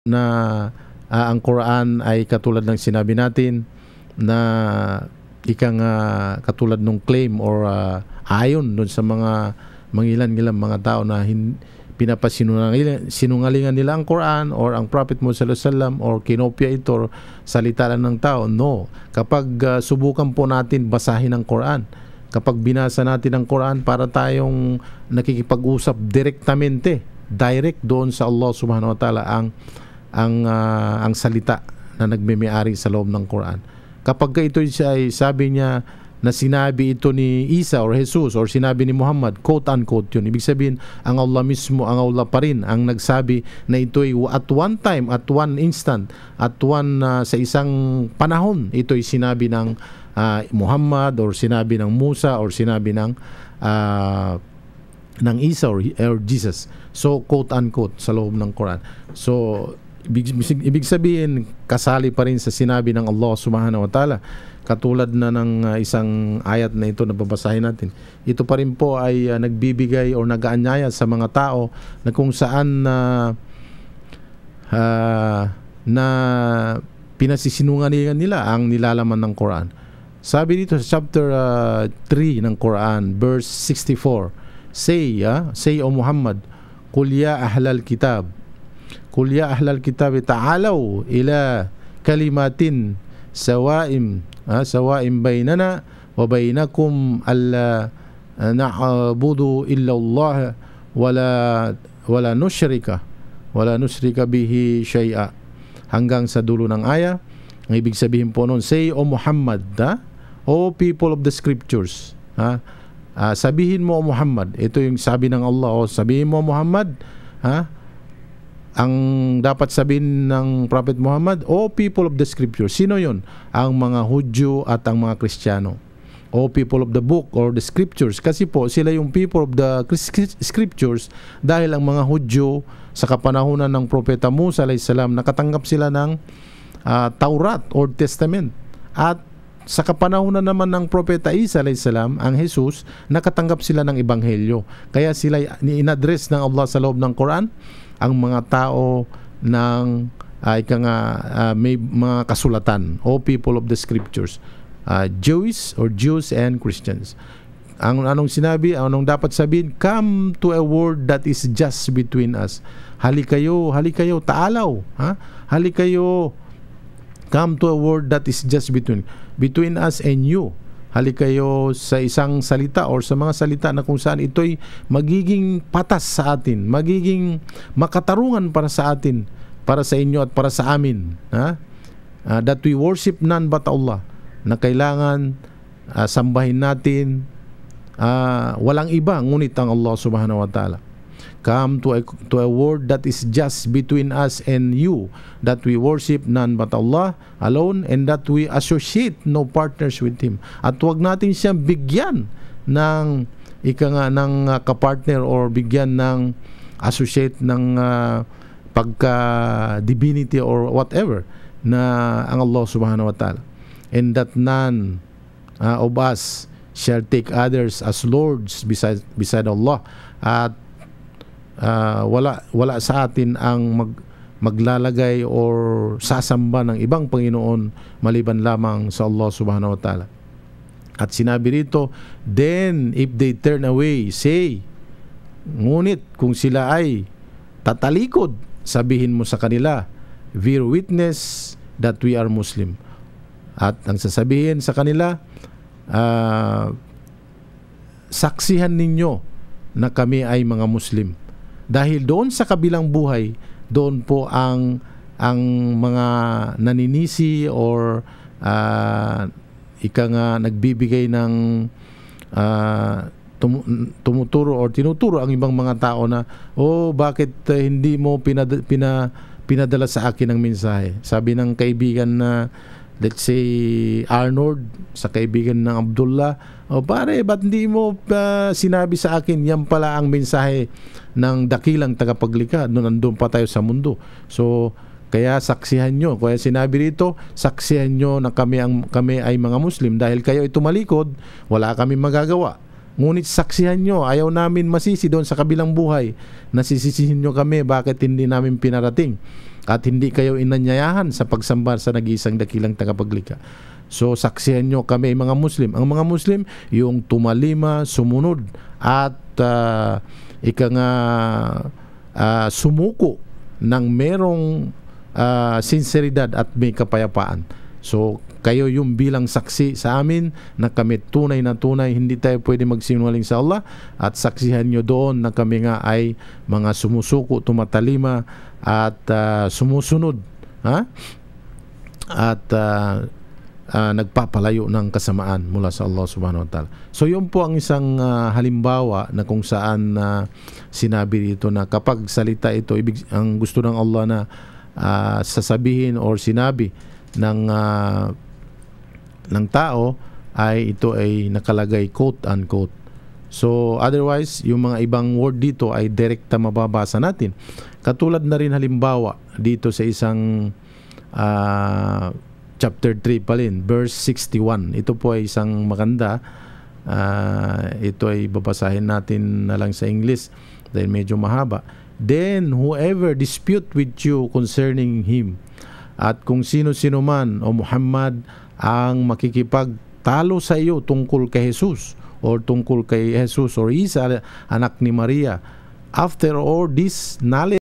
na ang Quran ay katulad ng sinabi natin na katulad ng claim or ayon doon sa mga mangilan-ngilang mga tao na pinapasinungalingan nila ang Quran or ang Prophet Muhammad sallallahu alaihi wasallam or kinopya ito or salita lang ng tao. No. Kapag subukan po natin basahin ang Quran, kapag binasa natin ang Quran, para tayong nakikipag-usap direct doon sa Allah subhanahu wa ta'ala ang salita na nagme-may-ari sa loob ng Quran. Kapag ito ay sabi niya na sinabi ito ni Isa or Jesus or sinabi ni Muhammad, quote-unquote yun. Ibig sabihin, ang Allah mismo, ang Allah pa rin ang nagsabi na ito ay at one time, at one instant, sa isang panahon, ito ay sinabi ng Muhammad or sinabi ng Musa or sinabi ng Isa or Jesus. So, quote-unquote sa loob ng Quran. So, ibig sabihin, kasali pa rin sa sinabi ng Allah subhanahu wa ta'ala. Katulad na ng isang ayat na ito na babasahin natin. Ito pa rin po ay nagbibigay o nag-aanyaya sa mga tao na kung saan na pinasisinungalingan nila ang nilalaman ng Quran. Sabi dito sa chapter 3 ng Quran, verse 64, say O Muhammad, Qul ya ahlal kitab, Qul ya ahlal kitab, ta'alaw ila kalimatin sawa'im bainana wa bainakum alla na'budu illa Allah wala nushrika bihi syai'a, hanggang sa dulo ng aya. Ang ibig sabihin po noon, say O Muhammad, O people of the scriptures, sabihin mo O Muhammad, ito yung sabi ng Allah, sabihin mo Muhammad, ang dapat sabihin ng Prophet Muhammad, O people of the scriptures. Sino yun? Ang mga Hudyo at ang mga Kristiyano. O people of the book or the scriptures. Kasi po sila yung people of the scriptures dahil ang mga Hudyo sa kapanahunan ng Propeta Musa alayhis salam, nakatanggap sila ng Taurat or Testament. At sa kapanahunan naman ng Propeta Isa alayhis salam, ang Jesus, nakatanggap sila ng Ebanghelyo. Kaya sila in-address ng Allah sa loob ng Quran ang mga tao ng may mga kasulatan, o people of the scriptures, Jews and Christians. Anong dapat sabihin? Come to a word that is just between us. Halikayo, taalaw, halikayo, come to a word that is just between us and you. Halikayo sa isang salita or sa mga salita na kung saan ito'y magiging patas sa atin, magiging makatarungan para sa atin, para sa inyo at para sa amin, that we worship none but Allah, na kailangan sambahin natin walang iba ngunit ang Allah subhanahu wa ta'ala. Come to a word that is just between us and you, that we worship none but Allah alone, and that we associate no partners with Him. At huwag natin siyang bigyan ng kapartner or bigyan ng associate ng pagka-divinity or whatever na ang Allah subhanahu wa ta'ala. And that none of us shall take others as lords beside Allah. At wala sa atin ang maglalagay or sasamba ng ibang Panginoon maliban lamang sa Allah subhanahu wa ta'ala. At sinabi rito, then if they turn away, say, ngunit kung sila ay tatalikod, sabihin mo sa kanila, bear witness that we are Muslim. At ang sasabihin sa kanila, saksihan ninyo na kami ay mga Muslim. Dahil doon sa kabilang buhay, doon po ang mga naninisi or nagbibigay ng tumuturo or tinuturo ang ibang mga tao na, bakit hindi mo pinadala sa akin ang mensahe? Sabi ng kaibigan na, let's say Arnold sa kaibigan ng Abdullah, pare, ba't hindi mo sinabi sa akin yan pala ang mensahe ng dakilang tagapaglikha nung nandun pa tayo sa mundo? So kaya saksihan nyo, kaya sinabi rito, saksihan nyo na kami ay mga Muslim. Dahil kayo ay tumalikod, wala kami magagawa. Ngunit saksihan nyo, ayaw namin masisi doon sa kabilang buhay. Nasisisihin nyo kami, bakit hindi namin pinarating at hindi kayo inanyayahan sa pagsamba sa nag-iisang dakilang tagapaglikha. So saksihan nyo kami mga Muslim. Ang mga Muslim yung tumalima, sumunod at sumuko ng merong sinseridad at may kapayapaan. So kayo yung bilang saksi sa amin na kami tunay na tunay, hindi tayo pwede magsinungaling sa Allah, at saksihan nyo doon na kami nga ay mga sumusuko, tumatalima at sumusunod, at nagpapalayo ng kasamaan mula sa Allah subhanahu wa ta'ala. So yun po ang isang halimbawa na kung saan sinabi dito na kapag salita ito, ang gusto ng Allah na sasabihin or sinabi ng tao ay ito ay nakalagay quote unquote. So otherwise yung mga ibang word dito ay direkta mababasa natin. Katulad na rin halimbawa dito sa isang chapter 3 pa rin, verse 61. Ito po ay isang maganda. Ito ay babasahin natin na lang sa English dahil medyo mahaba. Then whoever dispute with you concerning him, at kung sino-sino man o Muhammad ang makikipagtalo sa iyo tungkol kay Jesus or tungkol kay Jesus or Isa anak ni Maria, after all this knowledge